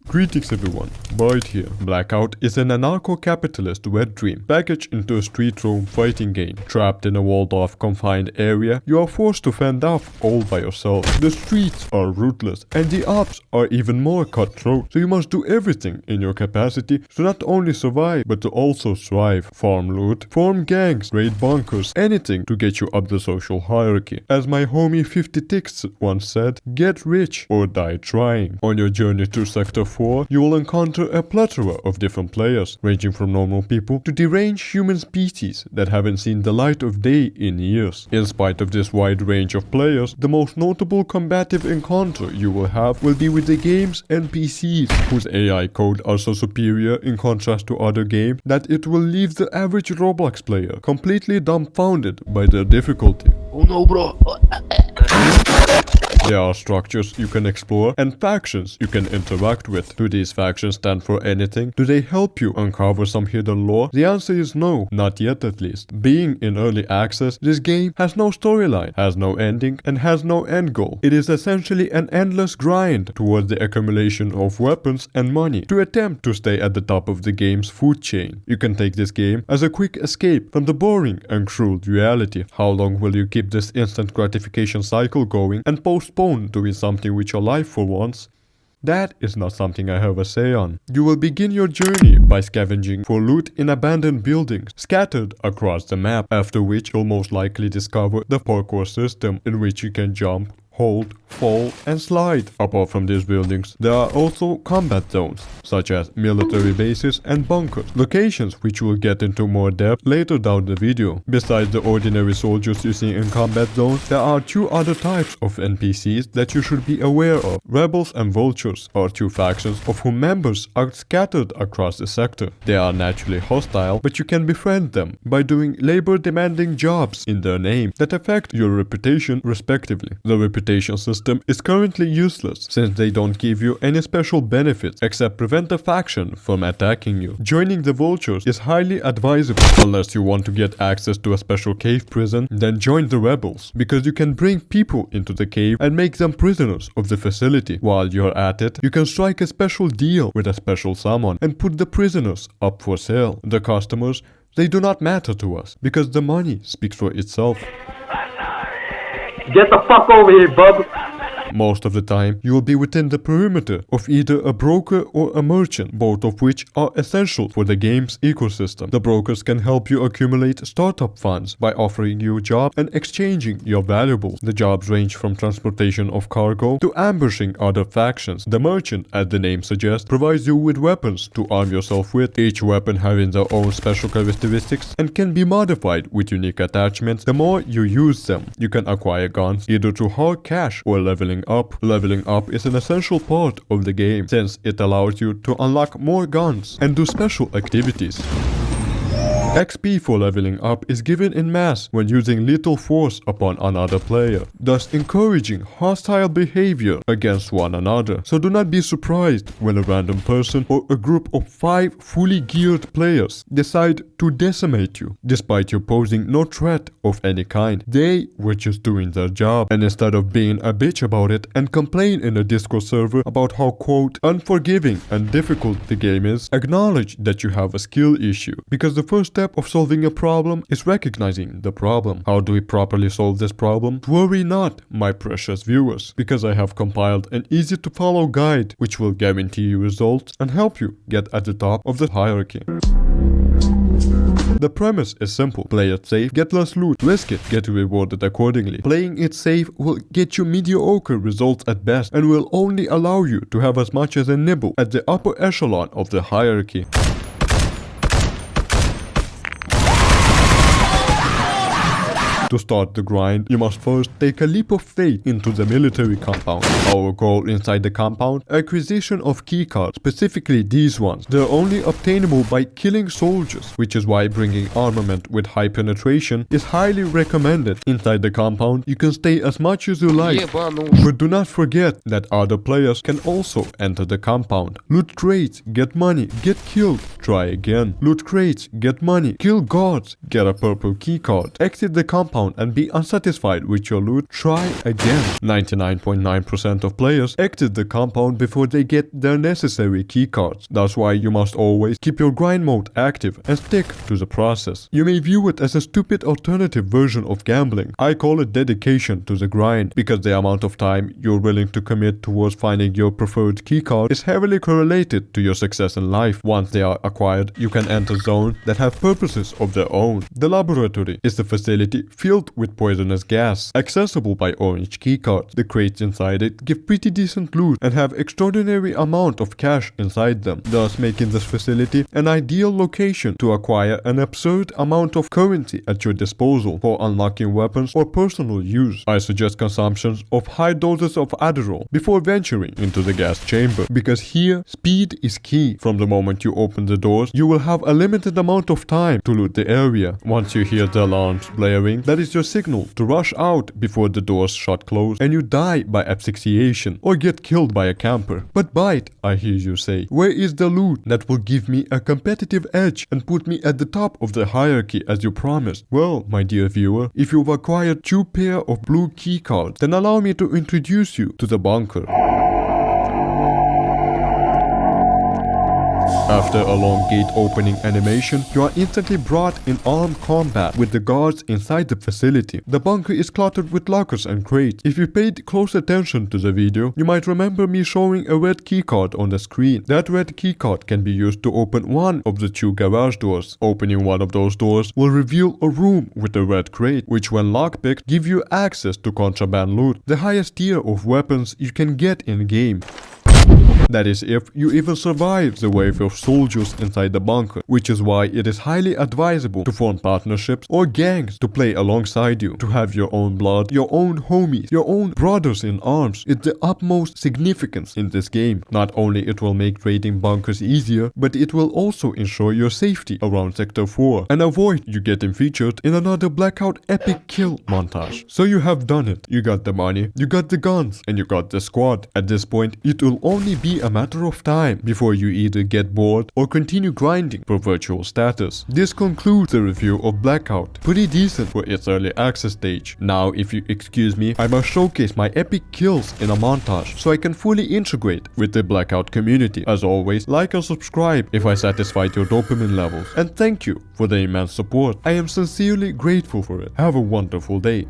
Greetings everyone, Boyd here. Blackout is an anarcho-capitalist wet dream packaged into a street roam fighting game. Trapped in a walled-off confined area, you are forced to fend off all by yourself. The streets are ruthless and the ops are even more cutthroat, so you must do everything in your capacity to not only survive but to also thrive. Farm loot, form gangs, raid bunkers, anything to get you up the social hierarchy. As my homie 50 Ticks once said, get rich or die trying. On your journey to Sector 4, you will encounter a plethora of different players, ranging from normal people to deranged human species that haven't seen the light of day in years. In spite of this wide range of players, the most notable combative encounter you will have will be with the game's NPCs, whose AI code are so superior in contrast to other games that it will leave the average Roblox player completely dumbfounded by their difficulty. Oh no, bro. There are structures you can explore and factions you can interact with. Do these factions stand for anything? Do they help you uncover some hidden lore? The answer is no, not yet at least. Being in early access, this game has no storyline, has no ending, and has no end goal. It is essentially an endless grind towards the accumulation of weapons and money to attempt to stay at the top of the game's food chain. You can take this game as a quick escape from the boring and cruel reality. How long will you keep this instant gratification cycle going and postpone doing something with your life for once? That is not something I have a say on. You will begin your journey by scavenging for loot in abandoned buildings scattered across the map, after which you'll most likely discover the parkour system in which you can jump, hold, fall, and slide. Apart from these buildings, there are also combat zones, such as military bases and bunkers, locations which we'll get into more depth later down the video. Besides the ordinary soldiers you see in combat zones, there are two other types of NPCs that you should be aware of. Rebels and vultures are two factions of whom members are scattered across the sector. They are naturally hostile, but you can befriend them by doing labor-demanding jobs in their name that affect your reputation respectively. The reputation system is currently useless since they don't give you any special benefits except prevent a faction from attacking you. Joining the vultures is highly advisable unless you want to get access to a special cave prison. Then join the rebels, because you can bring people into the cave and make them prisoners of the facility. While you're at it, you can strike a special deal with a special summon and put the prisoners up for sale. The customers, they do not matter to us because the money speaks for itself. Get the fuck over here, bub. Most of the time, you will be within the perimeter of either a broker or a merchant, both of which are essential for the game's ecosystem. The brokers can help you accumulate startup funds by offering you a job and exchanging your valuables. The jobs range from transportation of cargo to ambushing other factions. The merchant, as the name suggests, provides you with weapons to arm yourself with, each weapon having their own special characteristics and can be modified with unique attachments. The more you use them, you can acquire guns either through hard cash or leveling up. Leveling up is an essential part of the game since it allows you to unlock more guns and do special activities. XP for leveling up is given in mass when using lethal force upon another player, thus encouraging hostile behavior against one another. So do not be surprised when a random person or a group of 5 fully geared players decide to decimate you, despite you posing no threat of any kind. They were just doing their job, and instead of being a bitch about it and complain in a Discord server about how quote unforgiving and difficult the game is, acknowledge that you have a skill issue, because the first step of solving a problem is recognizing the problem. How do we properly solve this problem? Worry not, my precious viewers, because I have compiled an easy to follow guide which will guarantee you results and help you get at the top of the hierarchy. The premise is simple. Play it safe, get less loot, risk it, get rewarded accordingly. Playing it safe will get you mediocre results at best and will only allow you to have as much as a nibble at the upper echelon of the hierarchy. To start the grind, you must first take a leap of faith into the military compound. Our goal inside the compound, acquisition of keycards, specifically these ones. They're only obtainable by killing soldiers, which is why bringing armament with high penetration is highly recommended. Inside the compound, you can stay as much as you like, but do not forget that other players can also enter the compound. Loot crates, get money, get killed, try again. Loot crates, get money, kill guards, get a purple keycard. Exit the compound compound and be unsatisfied with your loot, try again. 99.9% of players exit the compound before they get their necessary keycards. That's why you must always keep your grind mode active and stick to the process. You may view it as a stupid alternative version of gambling. I call it dedication to the grind because the amount of time you're willing to commit towards finding your preferred keycard is heavily correlated to your success in life. Once they are acquired, you can enter zones that have purposes of their own. The laboratory is the facility filled with poisonous gas, accessible by orange keycards. The crates inside it give pretty decent loot and have extraordinary amount of cash inside them, thus making this facility an ideal location to acquire an absurd amount of currency at your disposal for unlocking weapons or personal use. I suggest consumptions of high doses of Adderall before venturing into the gas chamber, because here speed is key. From the moment you open the doors, you will have a limited amount of time to loot the area. Once you hear the alarms blaring, that is your signal to rush out before the doors shut close and you die by asphyxiation or get killed by a camper. But Bite, I hear you say, where is the loot that will give me a competitive edge and put me at the top of the hierarchy as you promised? Well, my dear viewer, if you've acquired 2 pair of blue keycards, then allow me to introduce you to the bunker. After a long gate opening animation, you are instantly brought in armed combat with the guards inside the facility. The bunker is cluttered with lockers and crates. If you paid close attention to the video, you might remember me showing a red keycard on the screen. That red keycard can be used to open one of the 2 garage doors. Opening one of those doors will reveal a room with a red crate, which when lockpicked give you access to contraband loot, the highest tier of weapons you can get in game. That is if you even survive the wave of soldiers inside the bunker, which is why it is highly advisable to form partnerships or gangs to play alongside you, to have your own blood, your own homies, your own brothers in arms. It's the utmost significance in this game. Not only it will make raiding bunkers easier, but it will also ensure your safety around Sector 4 and avoid you getting featured in another Blackout epic kill montage. So you have done it. You got the money, you got the guns, and you got the squad. At this point, it will only be a matter of time before you either get bored or continue grinding for virtual status. This concludes the review of Blackout. Pretty decent for its early access stage. Now, if you excuse me, I must showcase my epic kills in a montage so I can fully integrate with the Blackout community. As always, like and subscribe if I satisfied your dopamine levels. And thank you for the immense support. I am sincerely grateful for it. Have a wonderful day.